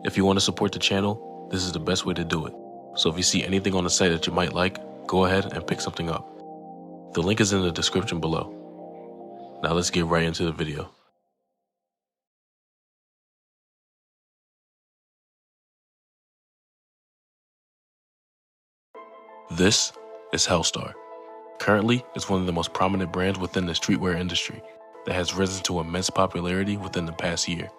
If you want to support the channel, this is the best way to do it. So if you see anything on the site that you might like, go ahead and pick something up. The link is in the description below. Now let's get right into the video. This is HELLSTAR. Currently, it's one of the most prominent brands within the streetwear industry that has risen to immense popularity within the past year.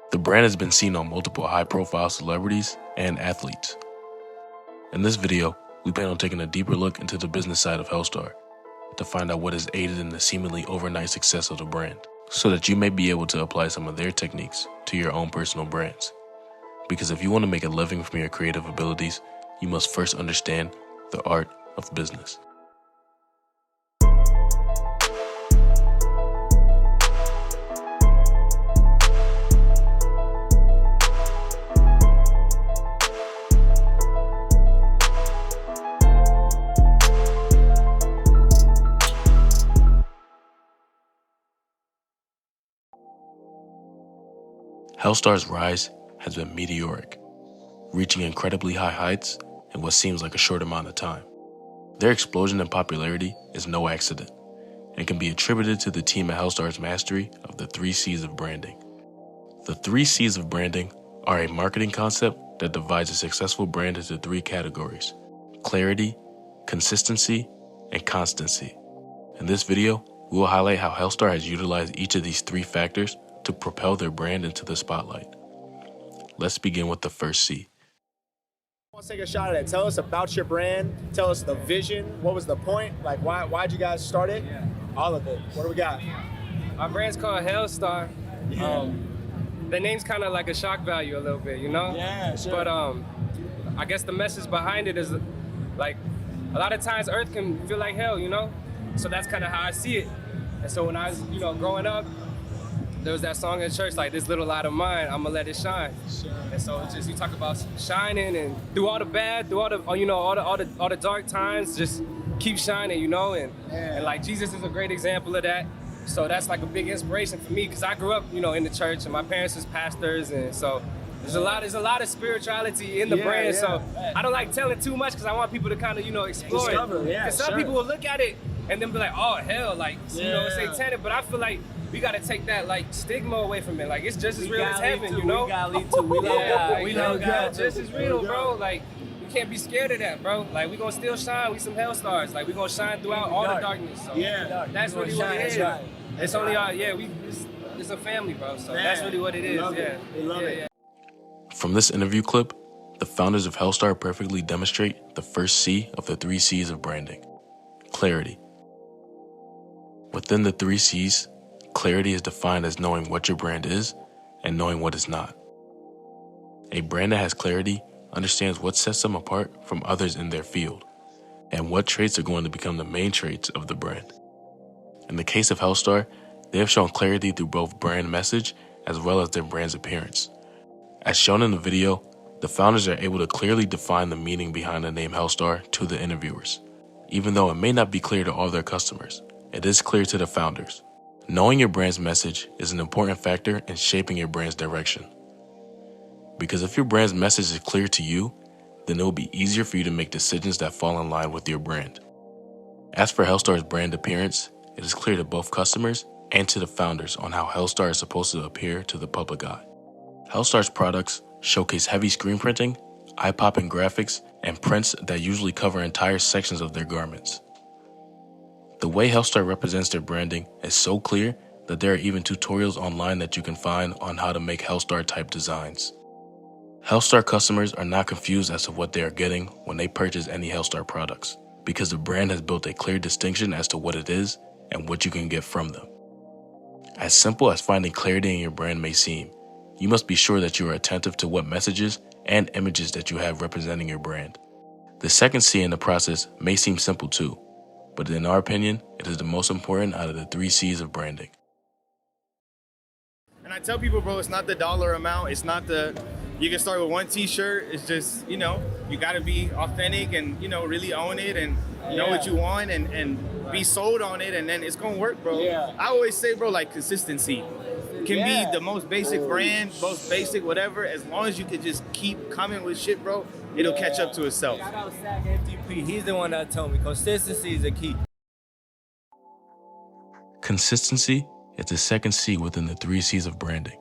The brand has been seen on multiple high-profile celebrities and athletes. In this video, we plan on taking a deeper look into the business side of HELLSTAR to find out what has aided in the seemingly overnight success of the brand, so that you may be able to apply some of their techniques to your own personal brands. Because if you want to make a living from your creative abilities, you must first understand the art of business. HELLSTAR's rise has been meteoric, reaching incredibly high heights in what seems like a short amount of time. Their explosion in popularity is no accident and can be attributed to the team at HELLSTAR's mastery of the 3 C's of branding. The 3 C's of branding are a marketing concept that divides a successful brand into 3 categories: clarity, consistency, and constancy. In this video, we will highlight how HELLSTAR has utilized each of these 3 factors to propel their brand into the spotlight. Let's begin with the first C. Let's take a shot at it. Tell us about your brand. Tell us the vision. What was the point? Like, why'd you guys start it? Yeah. All of it. What do we got? Our brand's called HELLSTAR. Yeah. The name's kind of like a shock value a little bit, you know? Yeah, sure. But I guess the message behind it is like a lot of times Earth can feel like hell, you know? So that's kind of how I see it. And so when I was, growing up, there was that song in church, like, this little light of mine, I'ma let it shine. Sure. And so it's just, you talk about shining, and through all the bad, through all the, all the dark times, just keep shining, and like Jesus is a great example of that. So that's like a big inspiration for me, because I grew up, in the church, and my parents was pastors, and so there's a lot of spirituality in the brand. Yeah. So I don't like telling too much, because I want people to kind of, explore Discover, it. yeah, Because some people will look at it and then be like, oh hell, like, it's satanic. But I feel like we gotta take that like stigma away from it. Like, it's just as real as heaven, We gotta lead to. We love God. Just as real, bro. Like, we can't be scared of that, bro. Like, we gonna still shine. We some HELLSTARs. Like, we gonna shine throughout all the darkness. So that's really what it is. Right. It's only it's a family, bro. So that's really what it is. We love it. From this interview clip, the founders of HELLSTAR perfectly demonstrate the first C of the 3 C's of branding: clarity. Within the 3 C's, clarity is defined as knowing what your brand is and knowing what it's not. A brand that has clarity understands what sets them apart from others in their field, and what traits are going to become the main traits of the brand. In the case of HELLSTAR, they have shown clarity through both brand message as well as their brand's appearance. As shown in the video, the founders are able to clearly define the meaning behind the name HELLSTAR to the interviewers. Even though it may not be clear to all their customers, it is clear to the founders. Knowing your brand's message is an important factor in shaping your brand's direction. Because if your brand's message is clear to you, then it will be easier for you to make decisions that fall in line with your brand. As for HELLSTAR's brand appearance, it is clear to both customers and to the founders on how HELLSTAR is supposed to appear to the public eye. HELLSTAR's products showcase heavy screen printing, eye-popping graphics, and prints that usually cover entire sections of their garments. The way HELLSTAR represents their branding is so clear that there are even tutorials online that you can find on how to make HELLSTAR type designs. HELLSTAR customers are not confused as to what they are getting when they purchase any HELLSTAR products, because the brand has built a clear distinction as to what it is and what you can get from them. As simple as finding clarity in your brand may seem, you must be sure that you are attentive to what messages and images that you have representing your brand. The second C in the process may seem simple too, but in our opinion, it is the most important out of the 3 C's of branding. And I tell people, bro, it's not the dollar amount. It's not you can start with one t-shirt. It's just, you gotta be authentic and, really own it and know what you want and be sold on it, and then it's gonna work, bro. I always say, bro, like, consistency. can be the most basic brand, most basic whatever. As long as you could just keep coming with shit, bro, it'll catch up to itself. Shout out Sack FTP. He's the one that told me consistency is a key. Consistency is the second C within the 3 C's of branding.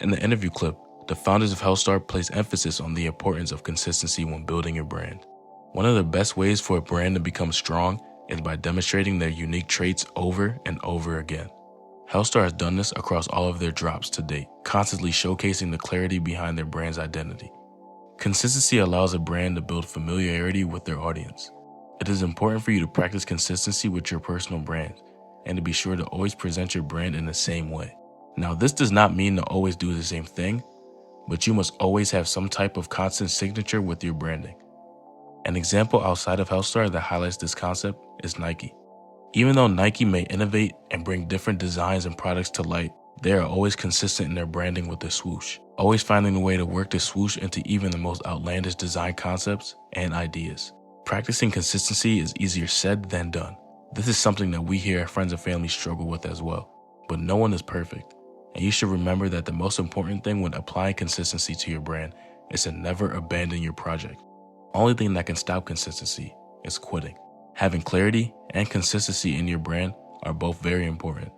In the interview clip, the founders of HELLSTAR place emphasis on the importance of consistency when building your brand. One of the best ways for a brand to become strong is by demonstrating their unique traits over and over again. HELLSTAR has done this across all of their drops to date, constantly showcasing the clarity behind their brand's identity. Consistency allows a brand to build familiarity with their audience. It is important for you to practice consistency with your personal brand, and to be sure to always present your brand in the same way. Now, this does not mean to always do the same thing, but you must always have some type of constant signature with your branding. An example outside of HELLSTAR that highlights this concept is Nike. Even though Nike may innovate and bring different designs and products to light, they are always consistent in their branding with their swoosh, always finding a way to work the swoosh into even the most outlandish design concepts and ideas. Practicing consistency is easier said than done. This is something that we here at Friends and Family struggle with as well, but no one is perfect, and you should remember that the most important thing when applying consistency to your brand is to never abandon your project. Only thing that can stop consistency is quitting. Having clarity and consistency in your brand are both very important,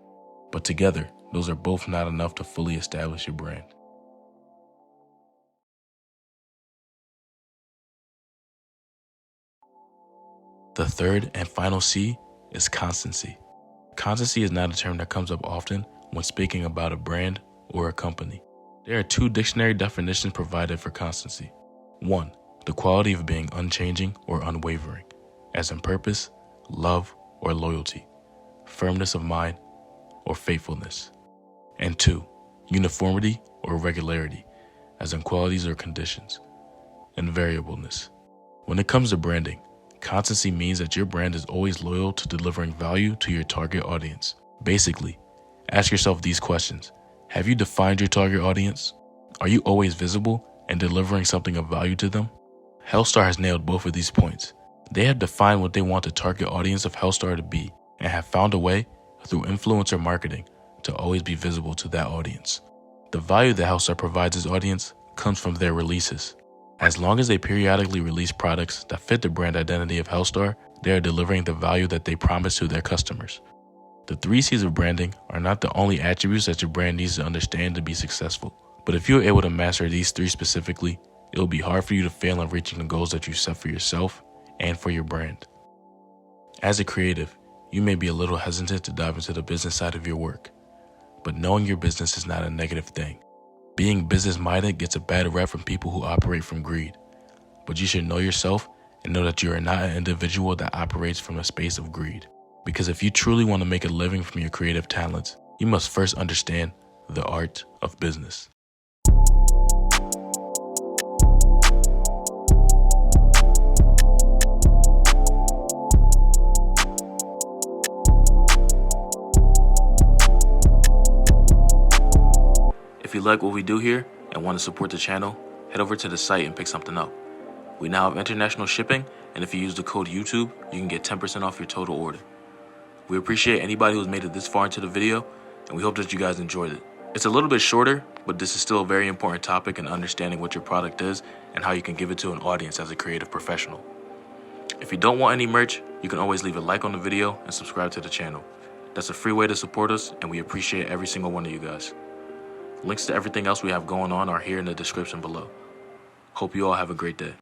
but together, those are both not enough to fully establish your brand. The third and final C is constancy. Constancy is not a term that comes up often when speaking about a brand or a company. There are 2 dictionary definitions provided for constancy. 1, the quality of being unchanging or unwavering, as in purpose, love, or loyalty, firmness of mind, or faithfulness. And 2, uniformity or regularity, as in qualities or conditions, invariableness. When it comes to branding, constancy means that your brand is always loyal to delivering value to your target audience. Basically, ask yourself these questions. Have you defined your target audience? Are you always visible and delivering something of value to them? HELLSTAR has nailed both of these points. They have defined what they want the target audience of HELLSTAR to be and have found a way, through influencer marketing, to always be visible to that audience. The value that HELLSTAR provides its audience comes from their releases. As long as they periodically release products that fit the brand identity of HELLSTAR, they are delivering the value that they promise to their customers. The 3 C's of branding are not the only attributes that your brand needs to understand to be successful, but if you are able to master these 3 specifically, it will be hard for you to fail in reaching the goals that you set for yourself and for your brand. As a creative, you may be a little hesitant to dive into the business side of your work, but knowing your business is not a negative thing. Being business-minded gets a bad rep from people who operate from greed, but you should know yourself and know that you are not an individual that operates from a space of greed. Because if you truly want to make a living from your creative talents, you must first understand the art of business. If you like what we do here and want to support the channel, head over to the site and pick something up. We now have international shipping, and if you use the code YouTube, you can get 10% off your total order. We appreciate anybody who's made it this far into the video, and we hope that you guys enjoyed it. It's a little bit shorter, but this is still a very important topic in understanding what your product is and how you can give it to an audience as a creative professional. If you don't want any merch, you can always leave a like on the video and subscribe to the channel. That's a free way to support us, and we appreciate every single one of you guys. Links to everything else we have going on are here in the description below. Hope you all have a great day.